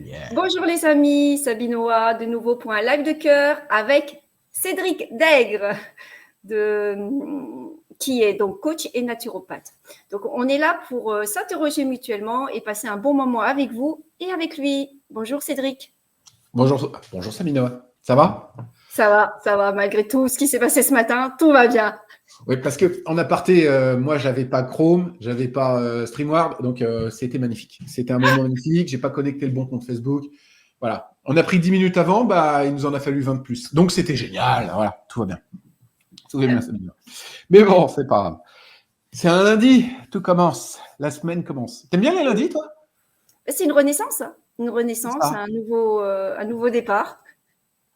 Yeah. Bonjour les amis, Sabinoa, de nouveau pour un live de cœur avec Cédric Dègre, qui est donc coach et naturopathe. Donc on est là pour s'interroger mutuellement et passer un bon moment avec vous et avec lui. Bonjour Cédric. Bonjour Samina. Ça va? Ça va, malgré tout ce qui s'est passé ce matin, tout va bien. Oui, parce que en aparté, moi, j'avais pas Chrome, j'avais pas StreamYard, donc c'était magnifique. C'était un moment magnifique. J'ai pas connecté le bon compte Facebook. Voilà. On a pris 10 minutes avant, il nous en a fallu 20 de plus. Donc c'était génial. Voilà, tout va bien. Tout va bien, Samina. Mais bon, c'est pas grave. C'est un lundi, tout commence. La semaine commence. T'aimes bien les lundis, toi? C'est une renaissance, un nouveau départ.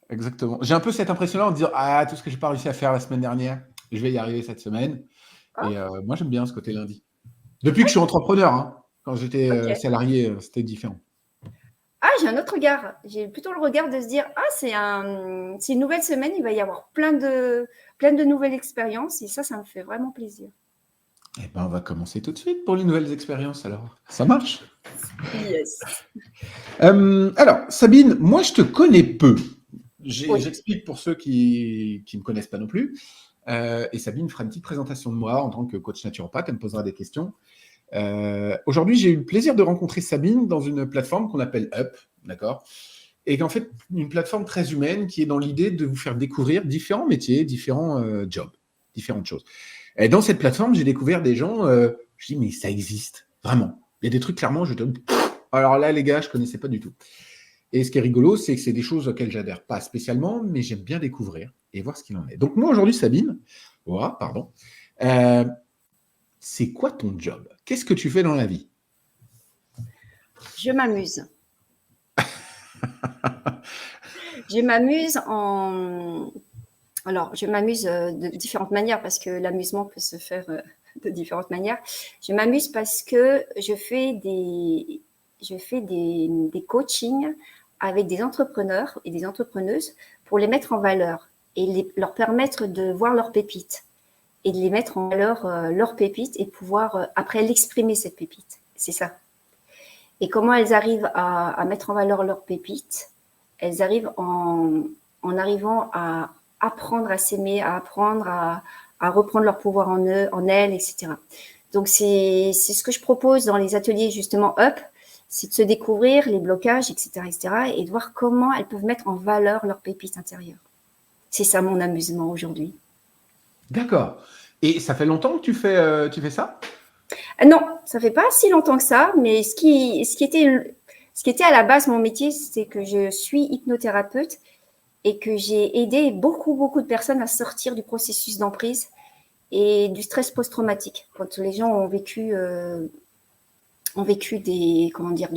Exactement. J'ai un peu cette impression-là en disant tout ce que j'ai pas réussi à faire la semaine dernière, je vais y arriver cette semaine. Ah. Et moi, j'aime bien ce côté lundi. Depuis que je suis entrepreneur, hein. Quand j'étais Okay. salarié, c'était différent. Ah, j'ai un autre regard. J'ai plutôt le regard de se dire c'est une nouvelle semaine, il va y avoir plein de nouvelles expériences et ça me fait vraiment plaisir. Eh ben, on va commencer tout de suite pour les nouvelles expériences alors. Ça marche? Yes. Alors, Sabine, moi, je te connais peu. Oui. J'explique pour ceux qui ne me connaissent pas non plus. Et Sabine fera une petite présentation de moi en tant que coach naturopathe. Elle me posera des questions. Aujourd'hui, j'ai eu le plaisir de rencontrer Sabine dans une plateforme qu'on appelle Up, d'accord? Et en fait, une plateforme très humaine qui est dans l'idée de vous faire découvrir différents métiers, différents jobs, différentes choses. Et dans cette plateforme, j'ai découvert des gens, je dis, mais ça existe, vraiment. Il y a des trucs, clairement, je te dis, alors là, les gars, je ne connaissais pas du tout. Et ce qui est rigolo, c'est que c'est des choses auxquelles j'adhère pas spécialement, mais j'aime bien découvrir et voir ce qu'il en est. Donc moi, aujourd'hui, Sabine, c'est quoi ton job? Qu'est-ce que tu fais dans la vie? Je m'amuse. Je m'amuse Alors, je m'amuse de différentes manières parce que l'amusement peut se faire de différentes manières. Je m'amuse parce que je fais des coachings avec des entrepreneurs et des entrepreneuses pour les mettre en valeur et leur permettre de voir leurs pépites et de les mettre en valeur leurs pépites et pouvoir après l'exprimer cette pépite. C'est ça. Et comment elles arrivent à mettre en valeur leurs pépites? Elles arrivent en arrivant à apprendre à s'aimer, à apprendre à reprendre leur pouvoir en elles, etc. Donc, c'est ce que je propose dans les ateliers, justement, Up, c'est de se découvrir les blocages, etc., et de voir comment elles peuvent mettre en valeur leurs pépites intérieures. C'est ça mon amusement aujourd'hui. D'accord. Et ça fait longtemps que tu fais ça? Non, ça fait pas si longtemps que ça, mais ce qui était à la base mon métier, c'est que je suis hypnothérapeute et que j'ai aidé beaucoup de personnes à sortir du processus d'emprise et du stress post-traumatique. Quand les gens ont vécu de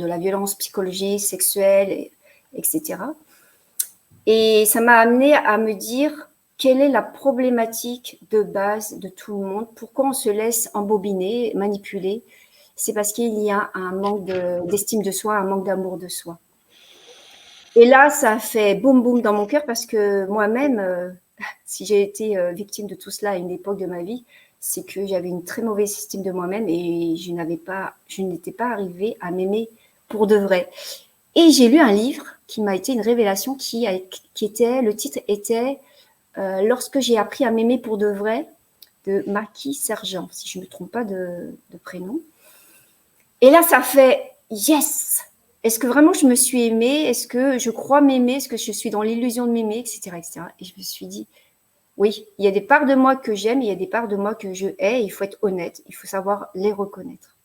la violence psychologique, sexuelle, etc. Et ça m'a amené à me dire quelle est la problématique de base de tout le monde, pourquoi on se laisse embobiner, manipuler. C'est parce qu'il y a un manque d'estime de soi, un manque d'amour de soi. Et là, ça a fait boum boum dans mon cœur parce que moi-même, si j'ai été victime de tout cela à une époque de ma vie, c'est que j'avais une très mauvaise estime de moi-même et je n'étais pas arrivée à m'aimer pour de vrai. Et j'ai lu un livre qui m'a été une révélation le titre était Lorsque j'ai appris à m'aimer pour de vrai, de Maki Sergent, si je ne me trompe pas de prénom. Et là, ça fait yes! Est-ce que vraiment je me suis aimée? Est-ce que je crois m'aimer? Est-ce que je suis dans l'illusion de m'aimer, etc., etc. Et je me suis dit, oui, il y a des parts de moi que j'aime, il y a des parts de moi que je hais. Il faut être honnête, il faut savoir les reconnaître.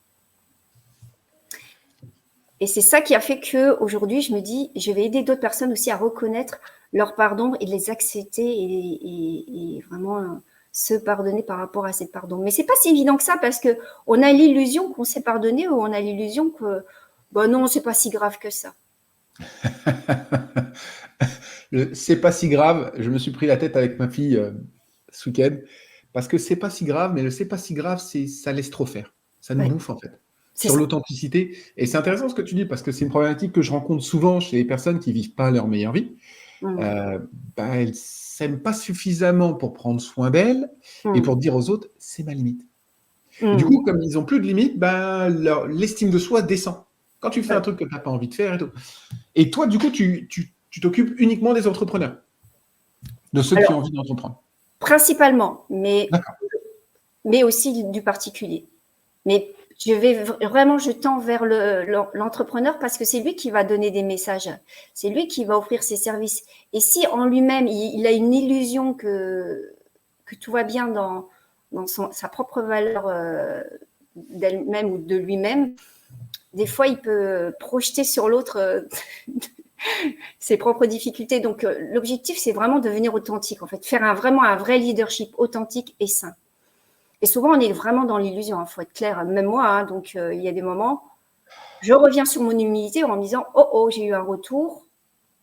Et c'est ça qui a fait qu'aujourd'hui, je me dis, je vais aider d'autres personnes aussi à reconnaître leurs parts d'ombre et les accepter et vraiment se pardonner par rapport à cette part d'ombre. Mais c'est pas si évident que ça parce qu'on a l'illusion qu'on s'est pardonné ou on a l'illusion que non, c'est pas si grave que ça. C'est pas si grave. Je me suis pris la tête avec ma fille ce week-end parce que c'est pas si grave, mais le c'est pas si grave, ça laisse trop faire. Ça nous bouffe en fait. Sur l'authenticité. Et c'est intéressant ce que tu dis parce que c'est une problématique que je rencontre souvent chez les personnes qui vivent pas leur meilleure vie. Elles s'aiment pas suffisamment pour prendre soin d'elles et pour dire aux autres, c'est ma limite. Et du coup, comme ils ont plus de limite, l'estime de soi descend. Quand tu fais un truc que tu n'as pas envie de faire et tout. Et toi, du coup, tu t'occupes uniquement des entrepreneurs, de ceux qui ont envie d'entreprendre. Principalement, mais aussi du particulier. Mais je tends vers l'entrepreneur parce que c'est lui qui va donner des messages. C'est lui qui va offrir ses services. Et si en lui-même, il a une illusion que tout va bien dans sa propre valeur d'elle-même ou de lui-même, des fois, il peut projeter sur l'autre ses propres difficultés. Donc, l'objectif, c'est vraiment de devenir authentique, en fait, faire vraiment un vrai leadership authentique et sain. Et souvent, on est vraiment dans l'illusion, il faut être clair, même moi. Hein, donc, il y a des moments, je reviens sur mon humilité en me disant, oh, j'ai eu un retour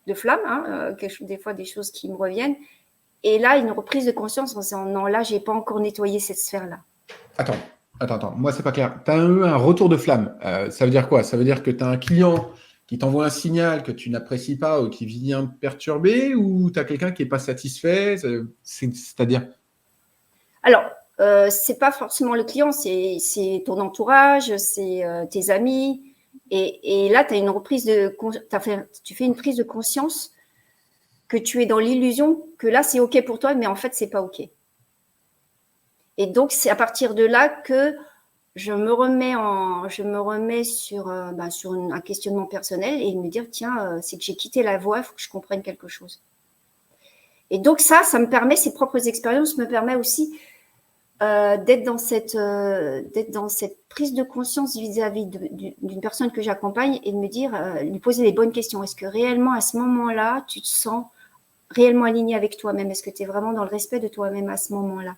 de flamme, hein, des fois des choses qui me reviennent. Et là, une reprise de conscience en disant, non, là, je n'ai pas encore nettoyé cette sphère-là. Attends, moi, c'est pas clair. Tu as eu un retour de flamme. Ça veut dire quoi? Ça veut dire que tu as un client qui t'envoie un signal que tu n'apprécies pas ou qui vient te perturber, ou tu as quelqu'un qui n'est pas satisfait? C'est-à-dire? Alors, c'est pas forcément le client, c'est ton entourage, c'est tes amis. Et là, tu as une reprise tu fais une prise de conscience que tu es dans l'illusion que là, c'est OK pour toi, mais en fait, c'est pas OK. Et donc, c'est à partir de là que je me remets sur un questionnement personnel et me dire, tiens, c'est que j'ai quitté la voie, il faut que je comprenne quelque chose. Et donc, ça me permet, ces propres expériences me permettent aussi d'être dans cette prise de conscience vis-à-vis d'une personne que j'accompagne et de me dire, lui poser les bonnes questions. Est-ce que réellement, à ce moment-là, tu te sens réellement aligné avec toi-même? Est-ce que tu es vraiment dans le respect de toi-même à ce moment-là?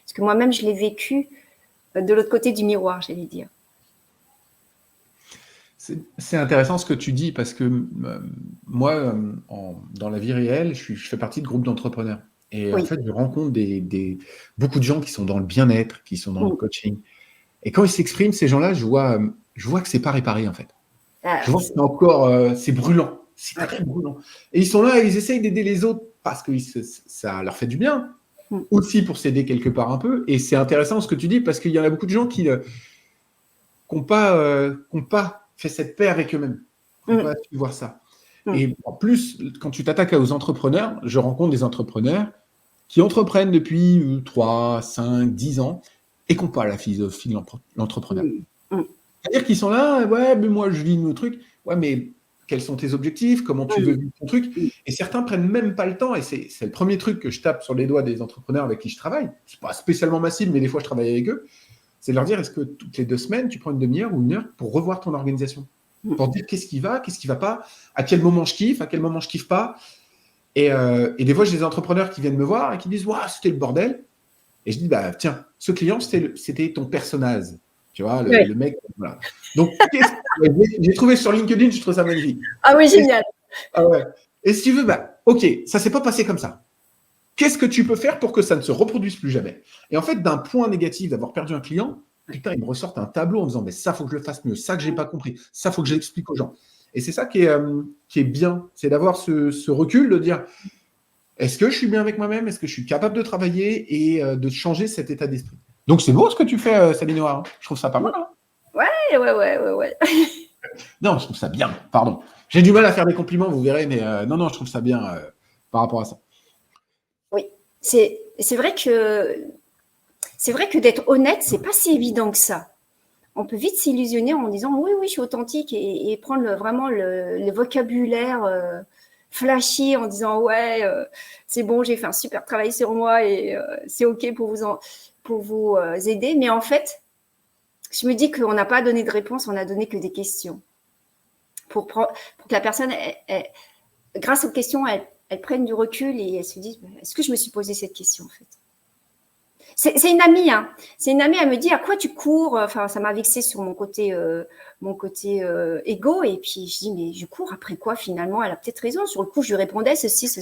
Parce que moi-même, je l'ai vécu de l'autre côté du miroir, j'allais dire. C'est intéressant ce que tu dis parce que moi, dans la vie réelle, je fais partie de groupes d'entrepreneurs. Et en fait, je rencontre beaucoup de gens qui sont dans le bien-être, qui sont dans le coaching. Et quand ils s'expriment, ces gens-là, je vois que c'est pas réparé, en fait. Je vois que c'est encore, c'est brûlant. C'est très brûlant. Et ils sont là, et ils essayent d'aider les autres parce que ça leur fait du bien. Aussi pour s'aider quelque part un peu. Et c'est intéressant ce que tu dis parce qu'il y en a beaucoup de gens qui n'ont pas fait cette paix avec eux-mêmes, qui n'ont pas su voir ça. Et en plus, quand tu t'attaques aux entrepreneurs, je rencontre des entrepreneurs qui entreprennent depuis 3, 5, 10 ans et qui n'ont pas la philosophie de l'entrepreneur. C'est-à-dire qu'ils sont là, ouais, mais moi je vis nos trucs. Ouais, mais quels sont tes objectifs? Comment tu veux vivre ton truc? Et certains prennent même pas le temps. Et c'est le premier truc que je tape sur les doigts des entrepreneurs avec qui je travaille. C'est pas spécialement massif, mais des fois je travaille avec eux. C'est de leur dire, est-ce que toutes les 2 semaines, tu prends une demi-heure ou une heure pour revoir ton organisation? Pour dire qu'est-ce qui va pas, à quel moment je kiffe, à quel moment je kiffe pas. Et des fois, j'ai des entrepreneurs qui viennent me voir et qui disent, waouh, c'était le bordel. Et je dis, bah tiens, ce client, c'était ton personnage. Tu vois, le mec. Voilà. Donc, j'ai trouvé sur LinkedIn, je trouve ça magnifique. Ah oui, génial. Ah ouais. Et si tu veux, bah, ok, ça ne s'est pas passé comme ça. Qu'est-ce que tu peux faire pour que ça ne se reproduise plus jamais? Et en fait, d'un point négatif d'avoir perdu un client, putain, il me ressortent un tableau en me disant, mais ça, il faut que je le fasse mieux, ça que je n'ai pas compris, ça, il faut que je l'explique aux gens. Et c'est ça qui est bien, c'est d'avoir ce recul, de dire, est-ce que je suis bien avec moi-même? Est-ce que je suis capable de travailler et de changer cet état d'esprit? Donc, c'est beau ce que tu fais, Sabine Noir. Hein. Je trouve ça pas mal. Hein. Ouais. Non, je trouve ça bien, pardon. J'ai du mal à faire des compliments, vous verrez, mais non, je trouve ça bien par rapport à ça. Oui, c'est vrai que d'être honnête, c'est pas si évident que ça. On peut vite s'illusionner en disant oui, je suis authentique et prendre vraiment le vocabulaire flashy en disant ouais, c'est bon, j'ai fait un super travail sur moi et c'est OK pour vous aider. Mais en fait, je me dis qu'on n'a pas donné de réponse, on n'a donné que des questions. Pour que la personne, grâce aux questions, elle prenne du recul et elle se dise est-ce que je me suis posé cette question en fait? C'est une amie, hein. C'est une amie, elle me dit à quoi tu cours? Enfin, ça m'a vexée sur mon côté égo. Et puis je dis mais je cours après quoi finalement? Elle a peut-être raison. Sur le coup, je lui répondais ceci. Je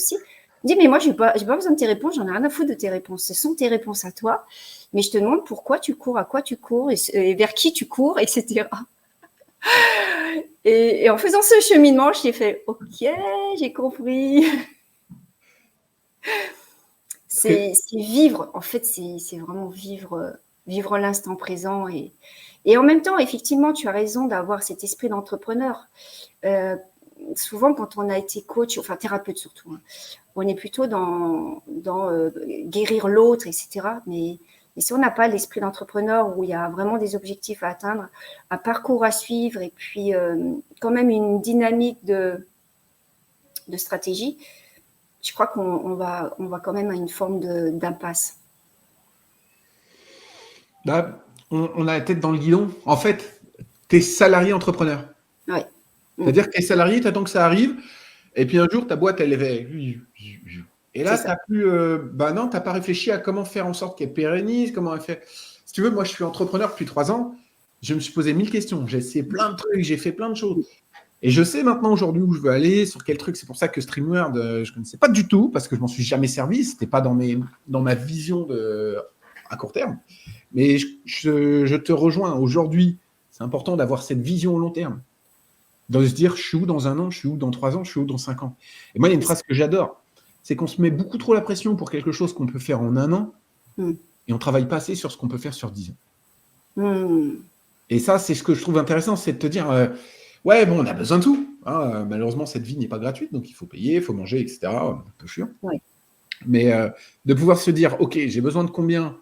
dis mais moi j'ai pas besoin de tes réponses. J'en ai rien à foutre de tes réponses. Ce sont tes réponses à toi. Mais je te demande pourquoi tu cours, à quoi tu cours et vers qui tu cours, etc. Et en faisant ce cheminement, j'ai fait ok, j'ai compris. C'est vivre, en fait, c'est vraiment vivre vivre l'instant présent. Et en même temps, effectivement, tu as raison d'avoir cet esprit d'entrepreneur. Souvent, quand on a été coach, enfin thérapeute surtout, hein, on est plutôt dans guérir l'autre, etc. Mais si on n'a pas l'esprit d'entrepreneur où il y a vraiment des objectifs à atteindre, un parcours à suivre et puis quand même une dynamique de stratégie, je crois qu'on va quand même à une forme d'impasse. Là, on a la tête dans le guidon. En fait, tu es salarié entrepreneur. Ouais. C'est-à-dire que tu es salarié, tu attends que ça arrive, et puis un jour, ta boîte, elle est. Et là, tu n'as plus. Non, tu n'as pas réfléchi à comment faire en sorte qu'elle pérennise, comment elle fait. Si tu veux, moi, je suis entrepreneur depuis 3 ans. Je me suis posé 1000 questions. J'ai essayé plein de trucs, j'ai fait plein de choses. Et je sais maintenant aujourd'hui où je veux aller, sur quel truc. C'est pour ça que StreamYard, je ne connaissais pas du tout, parce que je ne m'en suis jamais servi. Ce n'était pas dans ma vision à court terme. Mais je te rejoins. Aujourd'hui, c'est important d'avoir cette vision au long terme. De se dire, je suis où dans 1 an, je suis où dans 3 ans, je suis où dans 5 ans. Et moi, il y a une phrase que j'adore. C'est qu'on se met beaucoup trop la pression pour quelque chose qu'on peut faire en 1 an, et on ne travaille pas assez sur ce qu'on peut faire sur 10 ans. Et ça, c'est ce que je trouve intéressant, c'est de te dire, ouais, bon, on a besoin de tout. Hein, malheureusement, cette vie n'est pas gratuite, donc il faut payer, il faut manger, etc. Un peu chiant. Ouais. Mais de pouvoir se dire, OK, j'ai besoin de combien,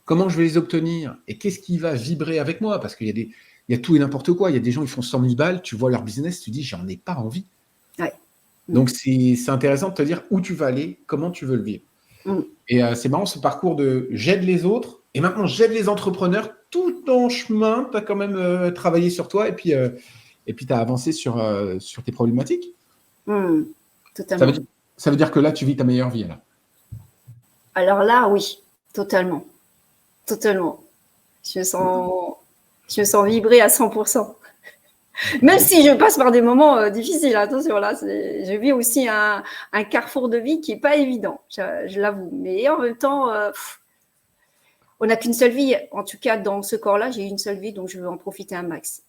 comment je vais les obtenir, et qu'est-ce qui va vibrer avec moi, parce qu'il y a tout et n'importe quoi. Il y a des gens qui font 100 000 balles, tu vois leur business, tu dis, j'en ai pas envie. Ouais. Donc, c'est intéressant de te dire où tu vas aller, comment tu veux le vivre. Et c'est marrant ce parcours de j'aide les autres, et maintenant j'aide les entrepreneurs. Tout en chemin, tu as quand même travaillé sur toi, et puis tu as avancé sur tes problématiques. Totalement. Ça veut dire que là, tu vis ta meilleure vie, là. Alors là, oui, totalement. Totalement. Je me sens vibrer à 100%. Même si je passe par des moments difficiles, attention, là, je vis aussi un carrefour de vie qui n'est pas évident, je l'avoue. Mais en même temps, on n'a qu'une seule vie. En tout cas, dans ce corps-là, j'ai une seule vie, donc je veux en profiter un max.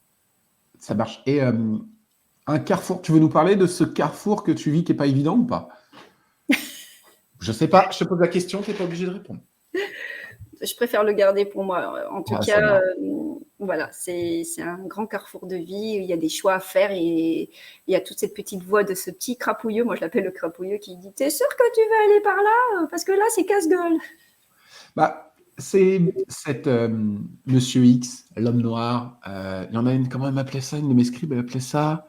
Ça marche. Et un carrefour, tu veux nous parler de ce carrefour que tu vis qui n'est pas évident ou pas? Je ne sais pas, je te pose la question, tu n'es pas obligé de répondre. Je préfère le garder pour moi. En tout cas, voilà, c'est un grand carrefour de vie. Il y a des choix à faire et il y a toute cette petite voix de ce petit crapouilleux, moi je l'appelle le crapouilleux, qui dit « T'es sûr que tu veux aller par là? Parce que là, c'est casse-gueule. » C'est cette Monsieur X, l'homme noir. Il y en a une, comment elle m'appelait ça? Une de mes scribes, elle appelait ça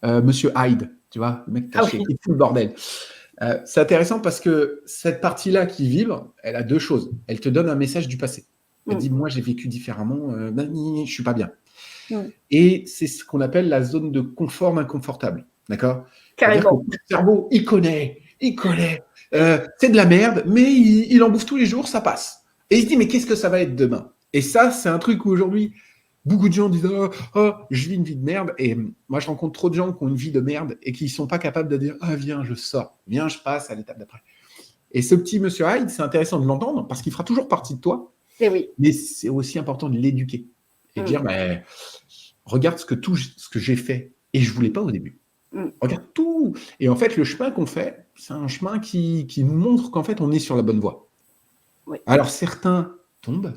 Monsieur Hyde, tu vois, le mec caché, qui fout le bordel. C'est intéressant parce que cette partie-là qui vibre, elle a 2 choses. Elle te donne un message du passé. Elle dit, moi, j'ai vécu différemment, je suis pas bien. Et c'est ce qu'on appelle la zone de confort inconfortable. D'accord? Carrément. Le cerveau, il connaît. C'est de la merde, mais il en bouffe tous les jours, ça passe. Et il se dit, mais qu'est-ce que ça va être demain? Et ça, c'est un truc où aujourd'hui, beaucoup de gens disent je vis une vie de merde. Et moi, je rencontre trop de gens qui ont une vie de merde et qui ne sont pas capables de dire viens, je sors, viens, je passe à l'étape d'après. Et ce petit monsieur Hyde, c'est intéressant de l'entendre parce qu'il fera toujours partie de toi. Et oui. Mais c'est aussi important de l'éduquer et de dire regarde ce que j'ai fait et je ne voulais pas au début. Regarde tout. Et en fait, le chemin qu'on fait, c'est un chemin qui nous montre qu'en fait, on est sur la bonne voie. Oui. Alors, certains tombent,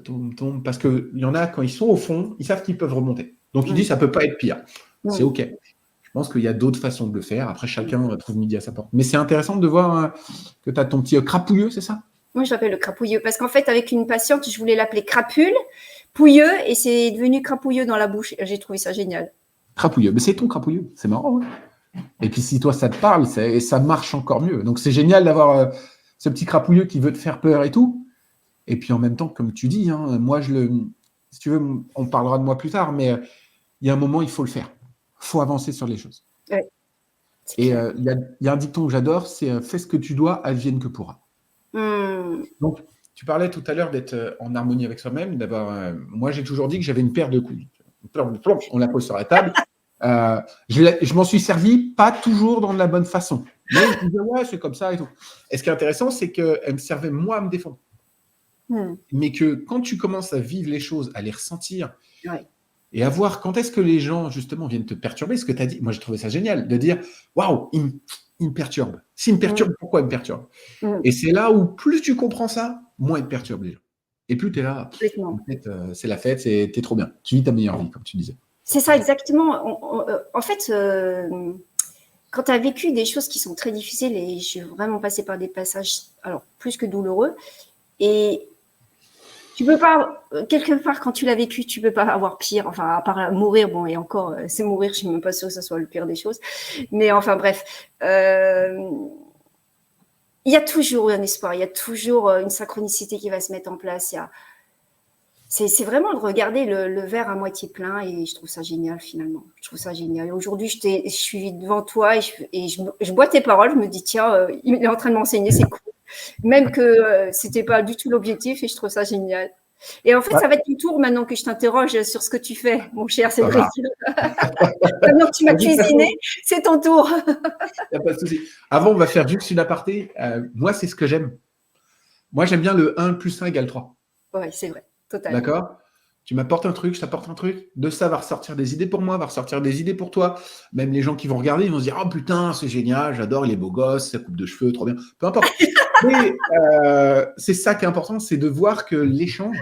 parce qu'il y en a, quand ils sont au fond, ils savent qu'ils peuvent remonter. Donc, ils disent, ça ne peut pas être pire. C'est OK. Je pense qu'il y a d'autres façons de le faire. Après, chacun trouve midi à sa porte. Mais c'est intéressant de voir que tu as ton petit crapouilleux, c'est ça? Oui, je l'appelle le crapouilleux. Parce qu'en fait, avec une patiente, je voulais l'appeler crapule, pouilleux, et c'est devenu crapouilleux dans la bouche. J'ai trouvé ça génial. Crapouilleux. Mais c'est ton crapouilleux. C'est marrant, ouais. Et puis, si toi, ça te parle, ça marche encore mieux. Donc, c'est génial d'avoir ce petit crapouilleux qui veut te faire peur et tout. Et puis, en même temps, comme tu dis, moi, si tu veux, on parlera de moi plus tard, mais il y a un moment, il faut le faire. Il faut avancer sur les choses. Ouais, et il y a un dicton que j'adore, c'est fais ce que tu dois, advienne que pourra. Donc, tu parlais tout à l'heure d'être en harmonie avec soi-même. Moi, j'ai toujours dit que j'avais une paire de couilles. On la pose sur la table. Je m'en suis servi, pas toujours dans de la bonne façon. Mais je disais, ouais, c'est comme ça et tout. Et ce qui est intéressant, c'est qu'elle me servait, moi, à me défendre. Mais que quand tu commences à vivre les choses, à les ressentir, et à voir quand est-ce que les gens, justement, viennent te perturber, ce que tu as dit, moi, j'ai trouvé ça génial, de dire, waouh, il me perturbe. S'il me perturbe, pourquoi il me perturbe? Et c'est là où plus tu comprends ça, moins il te perturbe les gens. Et plus tu es là, en complètement. fait, c'est la fête, t'es trop bien. Tu vis ta meilleure vie, comme tu disais. C'est ça, exactement. En fait, quand tu as vécu des choses qui sont très difficiles, et je suis vraiment passée par des passages, alors plus que douloureux, et tu peux pas, quelque part, quand tu l'as vécu, tu peux pas avoir pire, enfin, à part mourir, bon, et encore, c'est mourir, je suis même pas sûre que ce soit le pire des choses. Mais enfin, bref, il y a toujours un espoir, il y a toujours une synchronicité qui va se mettre en place. C'est vraiment de regarder le verre à moitié plein, et je trouve ça génial finalement. Je trouve ça génial. Et aujourd'hui, je suis devant toi et je bois tes paroles. Je me dis, tiens, il est en train de m'enseigner, c'est cool. Même que c'était pas du tout l'objectif, et je trouve ça génial. Et en fait, ça va être ton tour maintenant que je t'interroge sur ce que tu fais, mon cher Cédric. Maintenant que tu m'as cuisiné, c'est ton tour. Il n'y a pas de souci. Avant, on va faire juste une aparté. Moi, c'est ce que j'aime. Moi, j'aime bien le 1 plus 1 égale 3. Oui, c'est vrai, totalement. D'accord? Tu m'apportes un truc, je t'apporte un truc. De ça va ressortir des idées pour moi, va ressortir des idées pour toi. Même les gens qui vont regarder, ils vont se dire « Oh putain, c'est génial, j'adore, il est beau gosse, sa coupe de cheveux, trop bien. » Peu importe. Mais c'est ça qui est important, c'est de voir que l'échange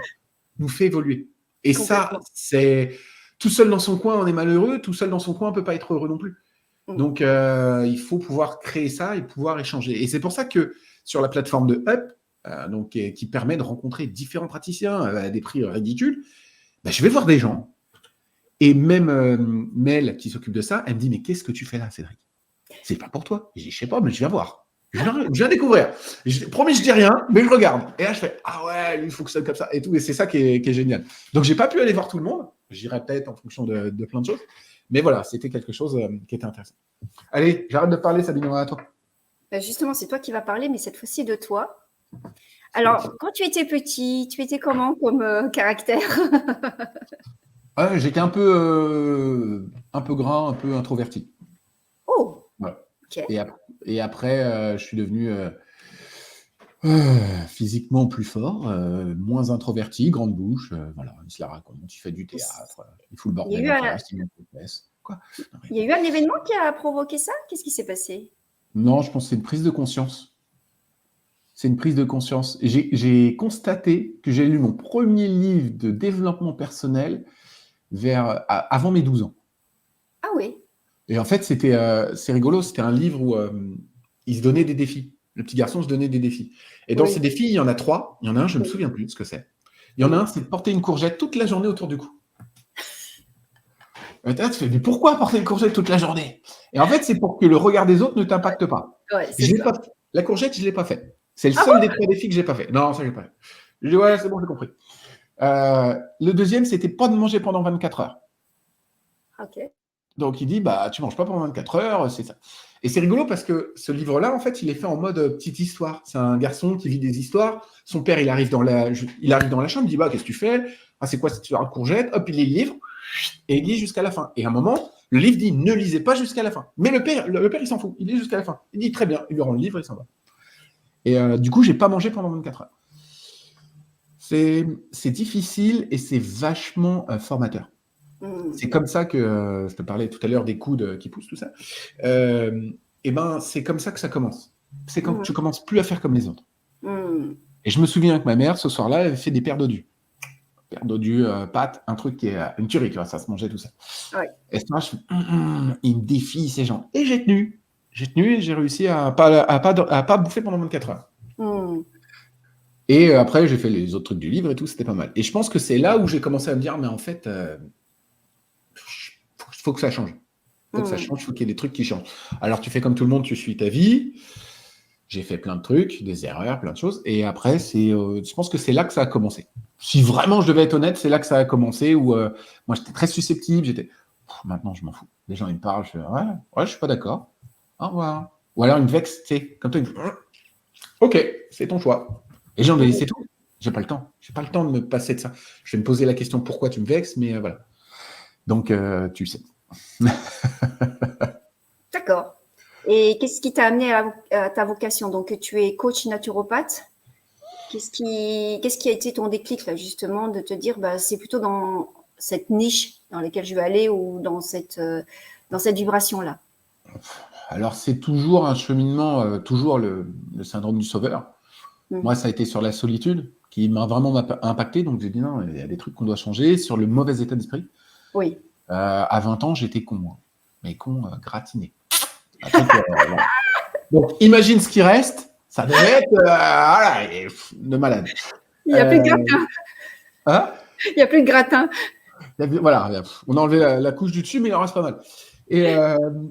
nous fait évoluer. Et ça, c'est… Tout seul dans son coin, on est malheureux. Tout seul dans son coin, on ne peut pas être heureux non plus. Donc, il faut pouvoir créer ça et pouvoir échanger. Et c'est pour ça que sur la plateforme de Up, donc, qui permet de rencontrer différents praticiens à des prix ridicules, ben, je vais voir des gens. Et même Mel, qui s'occupe de ça, elle me dit « Mais qu'est-ce que tu fais là, Cédric? C'est pas pour toi. » Je dis « Je sais pas, mais je viens voir. Je viens découvrir. Promis, je dis rien, mais je regarde. » Et là, je fais « Ah ouais, lui, il faut que ça comme ça. » Et tout. Et c'est ça qui est génial. Donc, j'ai pas pu aller voir tout le monde. J'irai peut-être en fonction de plein de choses. Mais voilà, c'était quelque chose qui était intéressant. Allez, j'arrête de parler, Sabine, à toi. Justement, c'est toi qui vas parler, mais cette fois-ci de toi. Alors, quand tu étais petit, tu étais comment comme caractère? J'étais un peu gras, un peu introverti. Oh, voilà. Ok. Et après, je suis devenu physiquement plus fort, moins introverti, grande bouche. Voilà, il se la raconte. Il fait du théâtre, il fout le bordel en classe, il monte les pièces. Quoi? Il y a eu un événement qui a provoqué ça? Qu'est-ce qui s'est passé? Non, je pense que c'est une prise de conscience. C'est une prise de conscience. J'ai constaté que j'ai lu mon premier livre de développement personnel avant mes 12 ans. Ah oui. Et en fait, c'est rigolo, c'était un livre où il se donnait des défis. Le petit garçon se donnait des défis. Et dans ces défis, il y en a 3. Il y en a un, je ne me souviens plus de ce que c'est. Il y en a un, c'est de porter une courgette toute la journée autour du cou. Et là, tu fais, mais pourquoi porter une courgette toute la journée? Et en fait, c'est pour que le regard des autres ne t'impacte pas. La courgette, je ne l'ai pas fait. C'est le seul des 3 défis que je n'ai pas fait. Non, ça, je n'ai pas fait. Je dis, ouais, c'est bon, j'ai compris. Le deuxième, c'était pas de manger pendant 24 heures. Ok. Donc, il dit, bah, tu manges pas pendant 24 heures, c'est ça. Et c'est rigolo parce que ce livre-là, en fait, il est fait en mode petite histoire. C'est un garçon qui vit des histoires. Son père, il arrive dans la chambre, il dit, bah, qu'est-ce que tu fais? Ah, c'est quoi cette histoire de courgette? Hop, il lit le livre et il lit jusqu'à la fin. Et à un moment, le livre dit, ne lisez pas jusqu'à la fin. Mais le père, il s'en fout. Il lit jusqu'à la fin. Il dit, très bien. Il lui rend le livre et il s'en va. Et du coup, j'ai pas mangé pendant 24 heures. C'est difficile et c'est vachement formateur. C'est comme ça que je te parlais tout à l'heure des coudes qui poussent, tout ça. Et ben, c'est comme ça que ça commence. C'est quand tu commences plus à faire comme les autres. Et je me souviens que ma mère, ce soir-là, elle avait fait des paires d'odus. Paires d'odus, pâtes, un truc qui est une tuerie, tu vois, ça se mangeait tout ça. Ouais. Et ce soir, je fais, ils me défient ces gens. Et j'ai tenu. J'ai tenu et j'ai réussi à pas bouffer pendant 24 heures. Et après, j'ai fait les autres trucs du livre et tout, c'était pas mal. Et je pense que c'est là où j'ai commencé à me dire, mais en fait, faut que ça change. Faut que ça change, faut qu'il y ait des trucs qui changent. Alors, tu fais comme tout le monde, tu suis ta vie. J'ai fait plein de trucs, des erreurs, plein de choses. Et après, je pense que c'est là que ça a commencé. Si vraiment je devais être honnête, c'est là que ça a commencé où moi, j'étais très susceptible. Maintenant, je m'en fous. Les gens, ils me parlent. Je fais, ouais, je suis pas d'accord. Au revoir. Ou alors, ils me vexent, tu sais, comme toi, ils me disent, ok, c'est ton choix. Et j'en ai, c'est tout. J'ai pas le temps. J'ai pas le temps de me passer de ça. Je vais me poser la question pourquoi tu me vexes, mais voilà. Donc, tu sais. D'accord. Et qu'est-ce qui t'a amené à ta vocation? Donc, tu es coach naturopathe. Qu'est-ce qui a été ton déclic, là, justement, de te dire, bah, c'est plutôt dans cette niche dans laquelle je vais aller ou dans cette vibration-là? Alors, c'est toujours un cheminement, toujours le syndrome du sauveur. Moi, ça a été sur la solitude. qui m'a vraiment impacté. Donc, j'ai dit non, il y a des trucs qu'on doit changer sur le mauvais état d'esprit. Oui. À 20 ans, j'étais con, moi. Mais con gratiné. Un truc, voilà. Donc, imagine ce qui reste. Ça devait être voilà, de malade. Il n'y a plus de gratin. Hein? Il n'y a plus de gratin. Voilà, on a enlevé la couche du dessus, mais il en reste pas mal. Et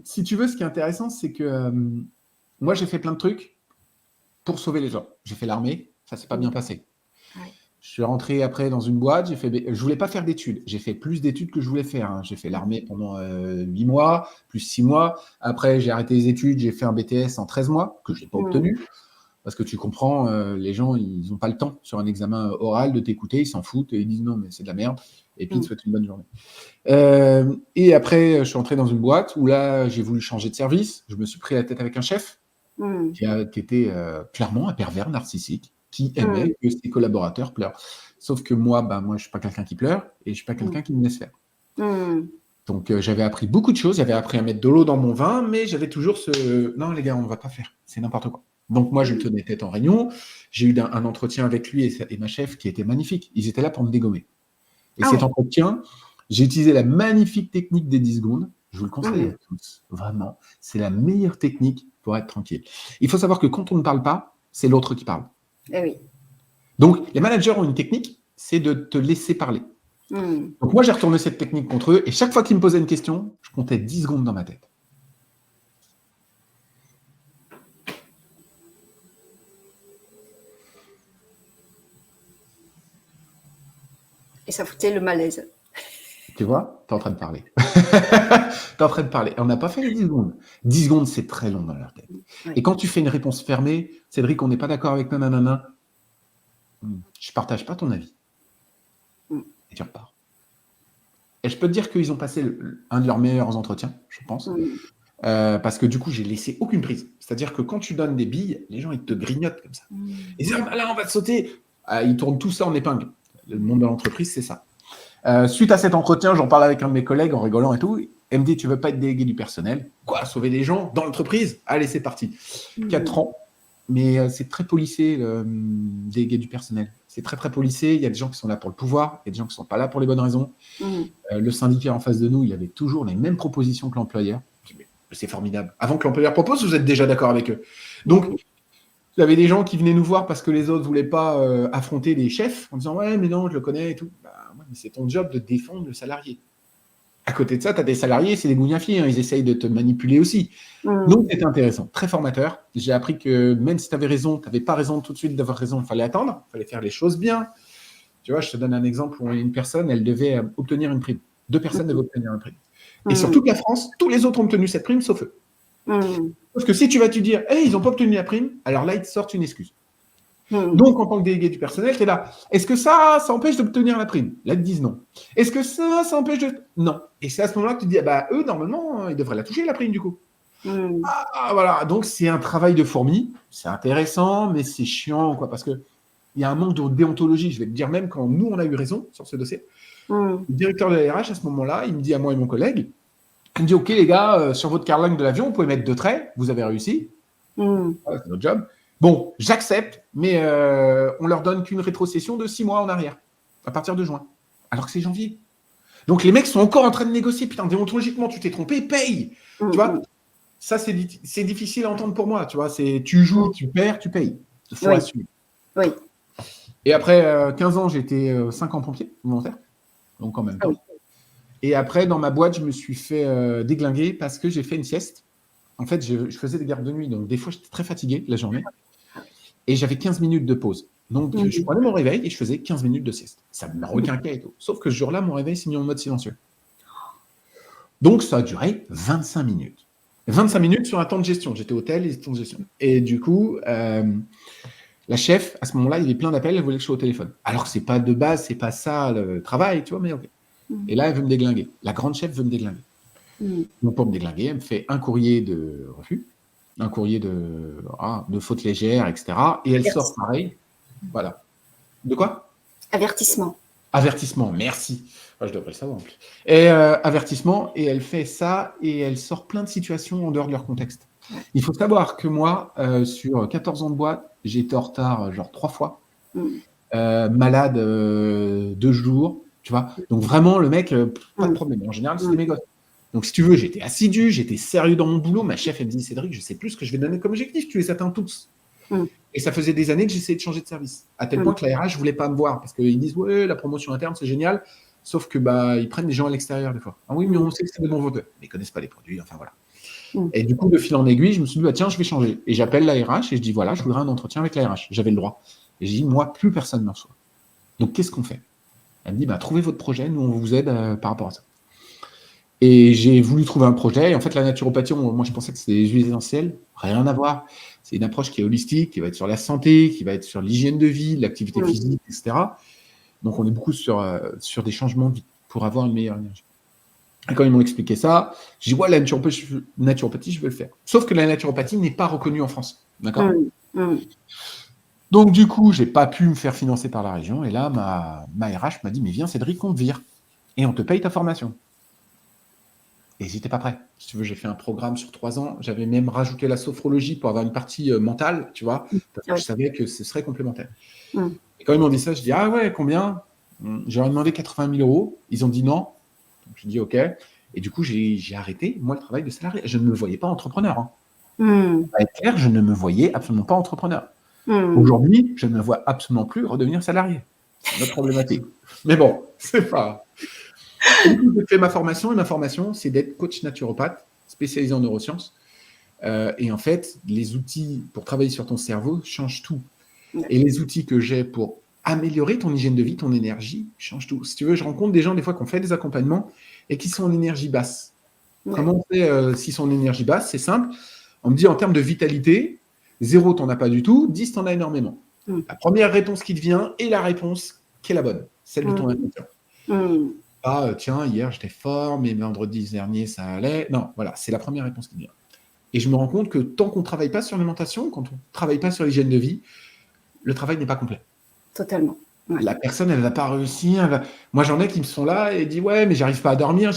si tu veux, ce qui est intéressant, c'est que moi, j'ai fait plein de trucs pour sauver les gens. J'ai fait l'armée, ça s'est pas bien passé. Ouais. Je suis rentré après dans une boîte, je voulais pas faire d'études. J'ai fait plus d'études que je voulais faire. Hein. J'ai fait l'armée pendant 8 mois, plus 6 mois. Après, j'ai arrêté les études, j'ai fait un BTS en 13 mois, que je n'ai pas obtenu. Parce que tu comprends, les gens, ils n'ont pas le temps sur un examen oral de t'écouter, ils s'en foutent et ils disent non, mais c'est de la merde. Et puis, ils te souhaitent une bonne journée. Et après, je suis entré dans une boîte où là, j'ai voulu changer de service. Je me suis pris la tête avec un chef qui était clairement un pervers narcissique qui aimait que ses collaborateurs pleurent. Sauf que moi, je ne suis pas quelqu'un qui pleure et je ne suis pas quelqu'un qui me laisse faire. Donc, j'avais appris beaucoup de choses. J'avais appris à mettre de l'eau dans mon vin, mais j'avais toujours ce « non, les gars, on ne va pas faire. C'est n'importe quoi ». Donc, moi, je le tenais tête en réunion. J'ai eu un entretien avec lui et ma chef qui était magnifique. Ils étaient là pour me dégommer. Et cet entretien, j'ai utilisé la magnifique technique des 10 secondes. Je vous le conseille à tous. Vraiment, c'est la meilleure technique pour être tranquille. Il faut savoir que quand on ne parle pas, c'est l'autre qui parle. Eh oui. Donc, les managers ont une technique, c'est de te laisser parler. Donc, moi, j'ai retourné cette technique contre eux et chaque fois qu'ils me posaient une question, je comptais 10 secondes dans ma tête. Et ça foutait le malaise. Tu vois, tu es en train de parler. Tu es en train de parler. Et on n'a pas fait les 10 secondes. 10 secondes, c'est très long dans leur tête. Oui. Et quand tu fais une réponse fermée, Cédric, on n'est pas d'accord avec nanana, je ne partage pas ton avis. Et tu repars. Et je peux te dire qu'ils ont passé un de leurs meilleurs entretiens, je pense. Parce que du coup, j'ai laissé aucune prise. C'est-à-dire que quand tu donnes des billes, les gens, ils te grignotent comme ça. Ils disent, là, on va te sauter. Ils tournent tout ça en épingle. Le monde de l'entreprise, c'est ça. Suite à cet entretien, j'en parle avec un de mes collègues en rigolant et tout. Elle me dit, tu veux pas être délégué du personnel? Quoi, sauver des gens dans l'entreprise? Allez, c'est parti. 4 ans. Mais c'est très policé, le délégué du personnel. C'est très, très policé. Il y a des gens qui sont là pour le pouvoir. Il y a des gens qui ne sont pas là pour les bonnes raisons. Le syndicat en face de nous, il avait toujours les mêmes propositions que l'employeur. C'est formidable. Avant que l'employeur propose, vous êtes déjà d'accord avec eux. Donc, il y avait des gens qui venaient nous voir parce que les autres ne voulaient pas affronter les chefs en disant « Ouais, mais non, je le connais et tout. » Ouais, mais c'est ton job de défendre le salarié. À côté de ça, tu as des salariés, c'est des gougnafiers, hein, ils essayent de te manipuler aussi. Donc, c'était intéressant, très formateur. J'ai appris que même si tu avais raison, tu n'avais pas raison tout de suite d'avoir raison, il fallait attendre, il fallait faire les choses bien. Tu vois, je te donne un exemple où une personne, elle devait obtenir une prime. 2 personnes devaient obtenir une prime. Et sur toute la France, tous les autres ont obtenu cette prime, sauf eux. Sauf que si tu vas te dire, hey, ils n'ont pas obtenu la prime, alors là, ils te sortent une excuse. Donc, en tant que délégué du personnel, tu es là. Est-ce que ça empêche d'obtenir la prime? Là, ils te disent non. Est-ce que ça empêche de... Non. Et c'est à ce moment-là que tu te dis, eux, normalement, ils devraient la toucher, la prime, du coup. Voilà. Donc, c'est un travail de fourmi. C'est intéressant, mais c'est chiant, quoi, parce qu'il y a un manque de déontologie. Je vais te dire, même quand nous, on a eu raison sur ce dossier, le directeur de la RH, à ce moment-là, il me dit à moi et mon collègue, il me dit, OK, les gars, sur votre carlingue de l'avion, vous pouvez mettre 2 traits, vous avez réussi. Voilà, c'est notre job. Bon, j'accepte, mais on leur donne qu'une rétrocession de 6 mois en arrière, à partir de juin, alors que c'est janvier. Donc, les mecs sont encore en train de négocier. Putain, déontologiquement, tu t'es trompé, paye. Tu vois, ça, c'est difficile à entendre pour moi. Tu vois, tu joues, tu perds, tu payes. Il faut assumer. Oui. Et après 15 ans, j'étais 5 ans pompier volontaire, donc en même temps. Et après, dans ma boîte, je me suis fait déglinguer parce que j'ai fait une sieste. En fait, je faisais des gardes de nuit, donc des fois, j'étais très fatigué la journée. Et j'avais 15 minutes de pause. Donc, je prenais mon réveil et je faisais 15 minutes de sieste. Ça ne m'a requinqué et tout. Sauf que ce jour-là, mon réveil s'est mis en mode silencieux. Donc, ça a duré 25 minutes. 25 minutes sur un temps de gestion. J'étais hôtel et temps de gestion. Et du coup, la chef, à ce moment-là, il y avait plein d'appels, elle voulait que je sois au téléphone. Alors que ce n'est pas de base, ce n'est pas ça le travail, tu vois, mais OK. Et là, elle veut me déglinguer. La grande chef veut me déglinguer. Donc, pour me déglinguer, elle me fait un courrier de refus, un courrier de faute légère, etc. Et elle sort pareil. Voilà. De quoi? Avertissement. Avertissement, merci. Je devrais le savoir en plus. Et avertissement, et elle fait ça, et elle sort plein de situations en dehors de leur contexte. Il faut savoir que moi, sur 14 ans de boîte, j'ai été en retard genre 3 fois. malade 2 jours, tu vois. Donc vraiment, le mec, pas de problème. En général, c'était mes gosses. Donc si tu veux, j'étais assidu, j'étais sérieux dans mon boulot. Ma chef, elle me dit, Cédric, je sais plus ce que je vais donner comme objectif, tu les atteins tous. Et ça faisait des années que j'essayais de changer de service. À tel point que la RH ne voulait pas me voir parce qu'ils disent, ouais, la promotion interne, c'est génial. Sauf que ils prennent des gens à l'extérieur des fois. Ah oui, mais on sait que c'est des bons vendeurs. Mais ils ne connaissent pas les produits, enfin voilà. Et du coup, de fil en aiguille, je me suis dit, tiens, je vais changer. Et j'appelle la RH et je dis, voilà, je voudrais un entretien avec la RH. J'avais le droit. Et j'ai dit, moi, plus personne ne me reçoit. Donc, qu'est-ce qu'on fait? Elle me dit, trouvez votre projet, nous, on vous aide par rapport à ça. Et j'ai voulu trouver un projet. Et en fait, la naturopathie, moi, je pensais que c'était des huiles essentielles. Rien à voir. C'est une approche qui est holistique, qui va être sur la santé, qui va être sur l'hygiène de vie, l'activité physique, etc. Donc, on est beaucoup sur des changements de vie pour avoir une meilleure énergie. Et quand ils m'ont expliqué ça, j'ai dit, ouais, la naturopathie, je veux le faire. Sauf que la naturopathie n'est pas reconnue en France. D'accord ? Donc, du coup, je n'ai pas pu me faire financer par la région. Et là, ma RH m'a dit, mais viens, Cédric, on te vire. Et on te paye ta formation. Et j'étais pas prêt. Si tu veux, j'ai fait un programme sur 3 ans. J'avais même rajouté la sophrologie pour avoir une partie mentale, tu vois, parce que je savais que ce serait complémentaire. Et quand ils m'ont dit ça, je dis, ah ouais, combien? J'aurais demandé 80 000 €. Ils ont dit non. Donc, je dis, OK. Et du coup, j'ai arrêté, moi, le travail de salarié. Je ne me voyais pas entrepreneur. Pour être clair, je ne me voyais absolument pas entrepreneur. Aujourd'hui, je ne me vois absolument plus redevenir salarié. C'est notre problématique. Mais bon, c'est pas... Et du coup, j'ai fait ma formation. Et ma formation, c'est d'être coach naturopathe spécialisé en neurosciences. Et en fait, les outils pour travailler sur ton cerveau changent tout. Et les outils que j'ai pour améliorer ton hygiène de vie, ton énergie, changent tout. Si tu veux, je rencontre des gens des fois qui ont fait des accompagnements et qui sont en énergie basse. Comment on fait s'ils sont en énergie basse? C'est simple. On me dit en termes de vitalité, 0, tu n'en as pas du tout, 10, tu en as énormément. La première réponse qui te vient est la réponse qui est la bonne, celle de ton inconscient. Tiens, hier j'étais fort, mais vendredi dernier ça allait. Non, voilà, c'est la première réponse qui vient. Et je me rends compte que tant qu'on ne travaille pas sur l'alimentation, quand on ne travaille pas sur l'hygiène de vie, le travail n'est pas complet. Totalement. La personne, elle ne va pas réussir. Moi, j'en ai qui me sont là et disent, ouais, mais j'arrive pas à dormir.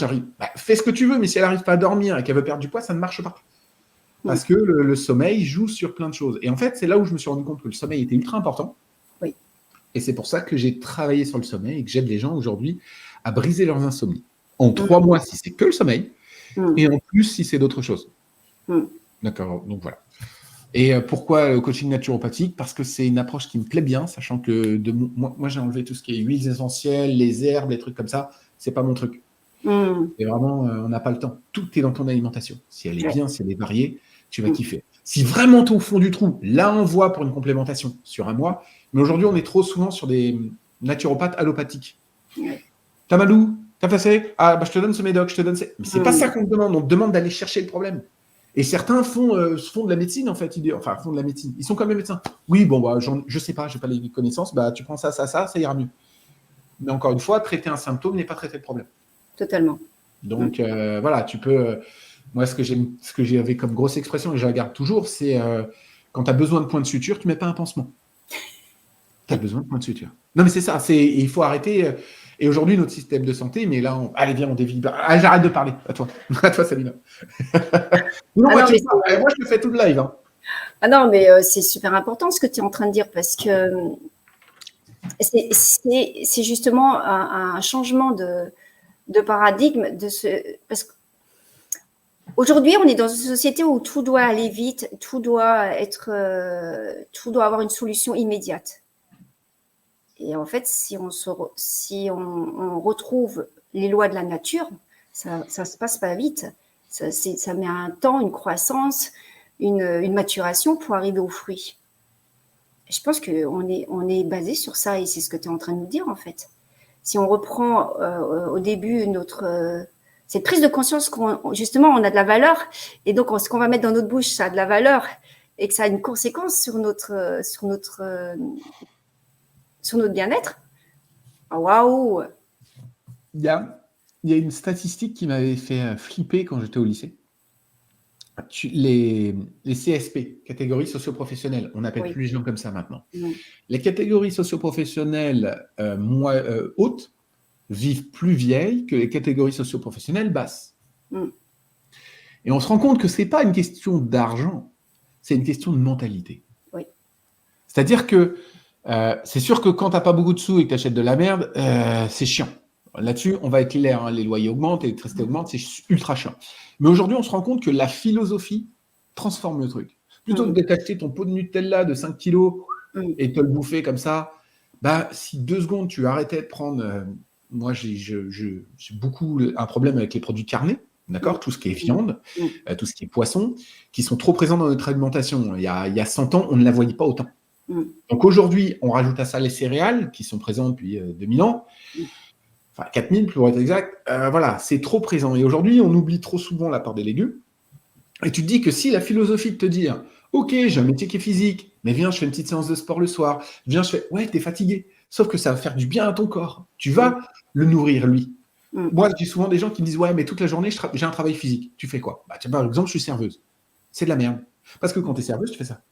Fais ce que tu veux, mais si elle n'arrive pas à dormir et qu'elle veut perdre du poids, ça ne marche pas. Parce que le sommeil joue sur plein de choses. Et en fait, c'est là où je me suis rendu compte que le sommeil était ultra important. Oui. Et c'est pour ça que j'ai travaillé sur le sommeil et que j'aide les gens aujourd'hui à briser leurs insomnies. En 3 mois, si c'est que le sommeil, et en plus, si c'est d'autres choses. D'accord, donc voilà. Et pourquoi le coaching naturopathique? Parce que c'est une approche qui me plaît bien, sachant que moi j'ai enlevé tout ce qui est huiles essentielles, les herbes, les trucs comme ça. C'est pas mon truc. Et vraiment, on n'a pas le temps. Tout est dans ton alimentation. Si elle est bien, si elle est variée, tu vas kiffer. Si vraiment tu es au fond du trou, là on voit pour une complémentation sur 1 mois. Mais aujourd'hui, on est trop souvent sur des naturopathes allopathiques. T'as mal où? T'as passé? Je te donne ce médoc, je te donne Mais c'est pas ça qu'on te demande. On te demande d'aller chercher le problème. Et certains font de la médecine, en fait. Font de la médecine. Ils sont comme les médecins. Oui, je sais pas, je n'ai pas les connaissances. Tu prends ça, ça ira mieux. Mais encore une fois, traiter un symptôme n'est pas traiter le problème. Totalement. Donc, voilà, tu peux... moi, ce que j'avais comme grosse expression, et je la garde toujours, c'est quand tu as besoin de points de suture, tu ne mets pas un pansement. Tu as besoin de points de suture. Non, mais c'est ça. Il faut arrêter... Et aujourd'hui, notre système de santé, mais là, allez, viens, on dévie. J'arrête de parler. À toi. À toi, Sabina. Moi, je te fais tout le live. Hein. Ah non, mais c'est super important ce que tu es en train de dire parce que c'est justement un changement de paradigme. Parce qu'aujourd'hui, on est dans une société où tout doit aller vite, tout doit avoir une solution immédiate. Et en fait, si on retrouve les lois de la nature, ça se passe pas vite. Ça met un temps, une croissance, une maturation pour arriver aux fruits. Et je pense qu'on est basé sur ça et c'est ce que tu es en train de nous dire en fait. Si on reprend au début cette prise de conscience justement on a de la valeur et donc ce qu'on va mettre dans notre bouche ça a de la valeur et que ça a une conséquence sur notre bien-être. Waouh! Il y a une statistique qui m'avait fait flipper quand j'étais au lycée. Les CSP, catégories socio-professionnelles, on n'appelle plus les gens comme ça maintenant. Les catégories socio-professionnelles hautes vivent plus vieilles que les catégories socio-professionnelles basses. Et on se rend compte que ce n'est pas une question d'argent, c'est une question de mentalité. Oui. C'est-à-dire que C'est sûr que quand tu n'as pas beaucoup de sous et que tu achètes de la merde, c'est chiant. Là-dessus, on va être clair, hein, les loyers augmentent, l'électricité augmente, c'est ultra chiant. Mais aujourd'hui, on se rend compte que la philosophie transforme le truc. Plutôt que de t'acheter ton pot de Nutella de 5 kilos et te le bouffer comme ça, bah, si 2 secondes tu arrêtais de prendre. Moi, j'ai beaucoup un problème avec les produits carnés, d'accord, tout ce qui est viande, tout ce qui est poisson, qui sont trop présents dans notre alimentation. Il y a 100 ans, on ne la voyait pas autant. Donc aujourd'hui, on rajoute à ça les céréales qui sont présents depuis 2000 ans, enfin 4000 pour être exact. Voilà, c'est trop présent. Et aujourd'hui, on oublie trop souvent la part des légumes. Et tu te dis que si la philosophie de te dire, ok, j'ai un métier qui est physique, mais viens, je fais une petite séance de sport le soir, viens, je fais, ouais, t'es fatigué. Sauf que ça va faire du bien à ton corps. Tu vas le nourrir, lui. Moi, j'ai souvent des gens qui me disent, ouais, mais toute la journée, j'ai un travail physique. Tu fais quoi? Bah, tiens, par exemple, je suis serveuse. C'est de la merde. Parce que quand tu es serveuse, tu fais ça.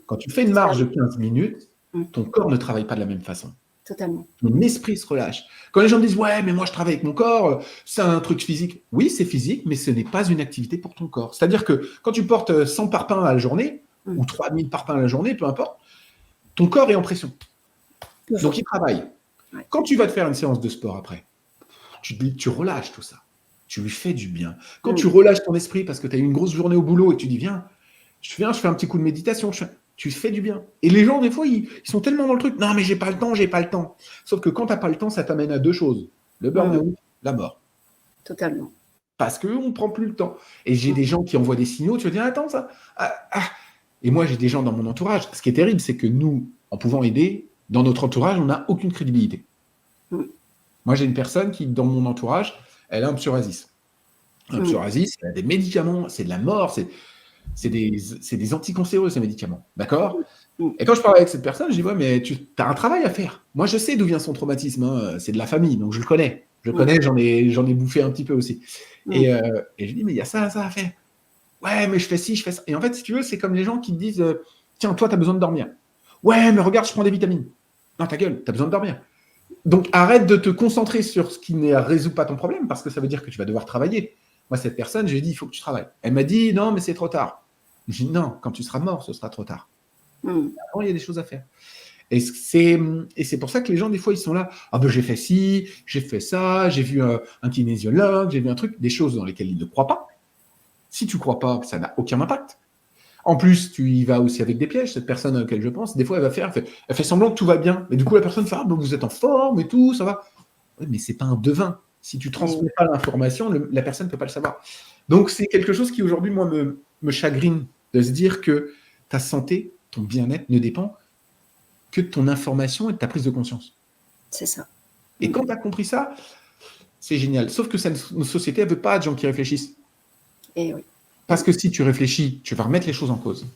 Quand tu fais une marche de 15 minutes, ton corps ne travaille pas de la même façon. Totalement. Ton esprit se relâche. Quand les gens me disent, ouais, mais moi, je travaille avec mon corps, c'est un truc physique. Oui, c'est physique, mais ce n'est pas une activité pour ton corps. C'est-à-dire que quand tu portes 100 parpaings à la journée, ou 3000 parpaings à la journée, peu importe, ton corps est en pression. Donc, il travaille. Ouais. Quand tu vas te faire une séance de sport après, tu relâches tout ça. Tu lui fais du bien. Quand tu relâches ton esprit parce que tu as eu une grosse journée au boulot et tu dis, viens, je fais un petit coup de méditation, tu fais du bien. Et les gens, des fois, ils sont tellement dans le truc, non, mais j'ai pas le temps. Sauf que quand tu n'as pas le temps, ça t'amène à 2 choses. Le burn-out, la mort. Totalement. Parce qu'on ne prend plus le temps. Et j'ai des gens qui envoient des signaux, tu vas dire, attends, ça. Et moi, j'ai des gens dans mon entourage. Ce qui est terrible, c'est que nous, en pouvant aider, dans notre entourage, on n'a aucune crédibilité. Moi, j'ai une personne qui, dans mon entourage, elle a un psoriasis. Un psoriasis, elle a des médicaments, c'est de la mort, c'est des anticancéreux, ces médicaments. D'accord? Et quand je parle avec cette personne, je dis, ouais, mais tu as un travail à faire. Moi, je sais d'où vient son traumatisme. Hein. C'est de la famille, donc je le connais. J'en ai bouffé un petit peu aussi. Et je dis, mais il y a ça à faire. Ouais, mais je fais ci, je fais ça. Et en fait, si tu veux, c'est comme les gens qui te disent, tiens, toi, tu as besoin de dormir. Ouais, mais regarde, je prends des vitamines. Non, ta gueule, tu as besoin de dormir. Donc, arrête de te concentrer sur ce qui ne résout pas ton problème, parce que ça veut dire que tu vas devoir travailler. Moi, cette personne, je lui ai dit, il faut que tu travailles. Elle m'a dit, non, mais c'est trop tard. Je lui ai dit, non, quand tu seras mort, ce sera trop tard. Avant, il y a des choses à faire. Et c'est pour ça que les gens, des fois, ils sont là. Ah ben, j'ai fait ci, j'ai fait ça, j'ai vu un kinésiologue, j'ai vu un truc, des choses dans lesquelles ils ne croient pas. Si tu ne crois pas, ça n'a aucun impact. En plus, tu y vas aussi avec des pièges. Cette personne à laquelle je pense, des fois, elle fait semblant que tout va bien. Mais du coup, la personne fait, ah ben, vous êtes en forme et tout, ça va. Oui, mais ce n'est pas un devin. Si tu ne transmets pas l'information, la personne ne peut pas le savoir. Donc, c'est quelque chose qui, aujourd'hui, moi, me chagrine de se dire que ta santé, ton bien-être ne dépend que de ton information et de ta prise de conscience. C'est ça. Et quand tu as compris ça, c'est génial. Sauf que nos sociétés ne veut pas de gens qui réfléchissent. Et oui. Parce que si tu réfléchis, tu vas remettre les choses en cause.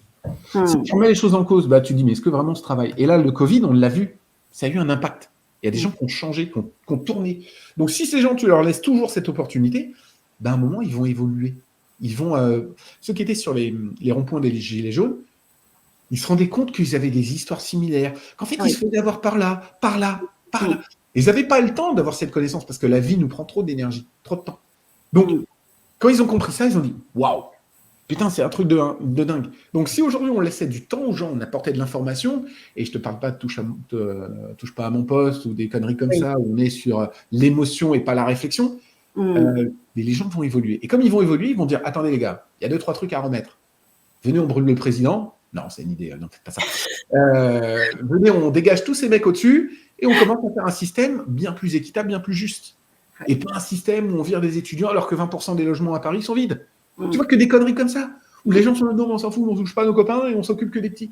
Si tu remets les choses en cause, bah, tu dis, mais est-ce que vraiment ce travail? Et là, le Covid, on l'a vu, ça a eu un impact. Il y a des gens qui ont changé, qui ont tourné. Donc, si ces gens, tu leur laisses toujours cette opportunité, bah, à un moment, ils vont évoluer. Ceux qui étaient sur les ronds-points des Gilets jaunes, ils se rendaient compte qu'ils avaient des histoires similaires, qu'en fait, ils se faisaient avoir par là. Ils n'avaient pas le temps d'avoir cette connaissance parce que la vie nous prend trop d'énergie, trop de temps. Donc, quand ils ont compris ça, ils ont dit waouh, putain, c'est un truc de dingue. Donc, si aujourd'hui on laissait du temps aux gens, on apportait de l'information, et je ne te parle pas de touche pas à mon poste ou des conneries comme ça, où on est sur l'émotion et pas la réflexion, mais les gens vont évoluer. Et comme ils vont évoluer, ils vont dire attendez, les gars, il y a 2-3 trucs à remettre. Venez, on brûle le président. Non, c'est une idée, non, faites pas ça. Venez, on dégage tous ces mecs au-dessus et on commence à faire un système bien plus équitable, bien plus juste. Et pas un système où on vire des étudiants alors que 20% des logements à Paris sont vides. Tu vois que des conneries comme ça, où les gens sont là, non, on s'en fout, on ne touche pas nos copains et on s'occupe que des petits.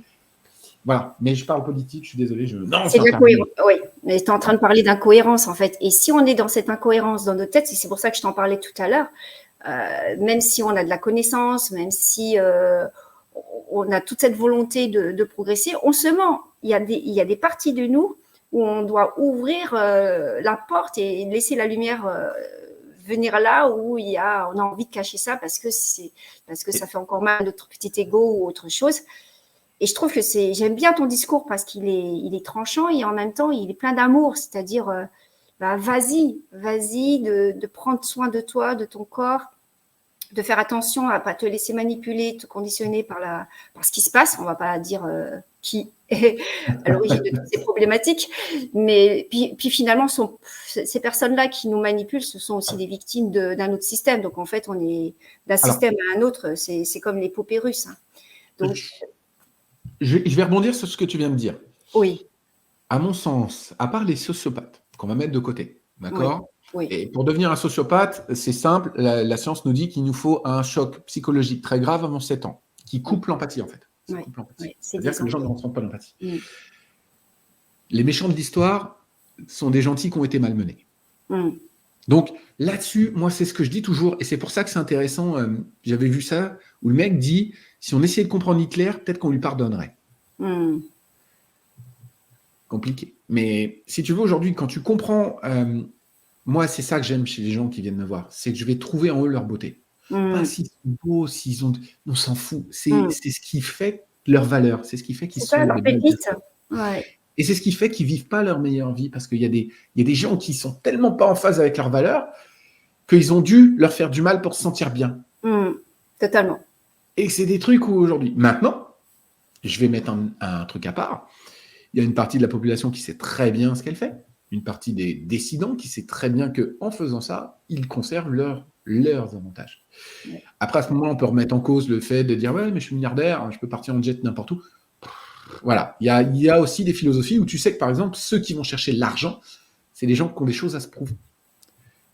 Voilà, mais je parle politique, je suis désolé. C'est de l'incohérence, oui, mais tu es en train de parler d'incohérence en fait. Et si on est dans cette incohérence dans nos têtes, c'est pour ça que je t'en parlais tout à l'heure, même si on a de la connaissance, même si on a toute cette volonté de progresser, on se ment. Il y a des parties de nous où on doit ouvrir la porte et laisser la lumière venir là où on a envie de cacher ça parce que ça fait encore mal à notre petit ego ou autre chose. Et je trouve que j'aime bien ton discours parce qu'il est tranchant et en même temps il est plein d'amour, c'est-à-dire vas-y de prendre soin de toi, de ton corps, de faire attention à pas te laisser manipuler, te conditionner par ce qui se passe. On va pas dire qui est à l'origine de toutes ces problématiques. Mais puis finalement, ces personnes-là qui nous manipulent, ce sont aussi des victimes d'un autre système. Donc en fait, on est d'un système à un autre. C'est comme les poupées russes. Hein. Donc, je vais rebondir sur ce que tu viens de dire. Oui. À mon sens, à part les sociopathes, qu'on va mettre de côté, d'accord ? Oui. Et pour devenir un sociopathe, c'est simple, la science nous dit qu'il nous faut un choc psychologique très grave avant 7 ans, qui coupe l'empathie en fait. C'est-à-dire que les gens ne ressentent pas l'empathie. Les méchants de l'histoire sont des gentils qui ont été malmenés. Donc là-dessus, moi c'est ce que je dis toujours, et c'est pour ça que c'est intéressant, j'avais vu ça, où le mec dit, si on essayait de comprendre Hitler, peut-être qu'on lui pardonnerait. Compliqué. Mais si tu veux, aujourd'hui, quand tu comprends, moi, c'est ça que j'aime chez les gens qui viennent me voir, c'est que je vais trouver en eux leur beauté. Pas s'ils sont beaux, s'ils ont... On s'en fout. C'est ce qui fait leur valeur. C'est ce qui fait qu'ils sont... leur pépite. Et c'est ce qui fait qu'ils ne vivent pas leur meilleure vie, parce qu'il y a des gens qui ne sont tellement pas en phase avec leurs valeurs qu'ils ont dû leur faire du mal pour se sentir bien. Totalement. Et c'est des trucs où aujourd'hui... Maintenant, je vais mettre un truc à part. Il y a une partie de la population qui sait très bien ce qu'elle fait, une partie des décidants qui sait très bien qu'en faisant ça, ils conservent leurs avantages. Après, à ce moment-là, on peut remettre en cause le fait de dire « Ouais, mais je suis milliardaire, je peux partir en jet n'importe où ». Voilà, il y a aussi des philosophies où tu sais que, par exemple, ceux qui vont chercher l'argent, c'est des gens qui ont des choses à se prouver.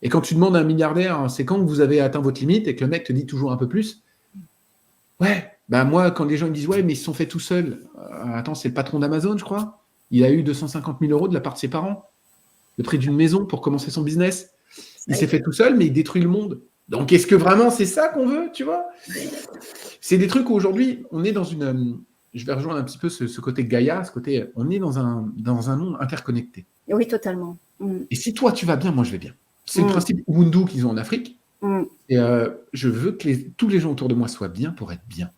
Et quand tu demandes à un milliardaire, c'est quand vous avez atteint votre limite et que le mec te dit toujours un peu plus, ouais, ben moi, quand les gens me disent « Ouais, mais ils se sont faits tout seuls », attends, c'est le patron d'Amazon, je crois. Il a eu 250 000 € de la part de ses parents. Le prix d'une maison pour commencer son business. Il s'est fait tout seul, mais il détruit le monde. Donc, est-ce que vraiment c'est ça qu'on veut, tu vois ? C'est des trucs où aujourd'hui, on est dans une... Je vais rejoindre un petit peu ce côté Gaïa, ce côté... On est dans un monde interconnecté. Oui, totalement. Et si toi, tu vas bien, moi, je vais bien. C'est le principe Ubuntu qu'ils ont en Afrique. Et je veux que tous les gens autour de moi soient bien pour être bien.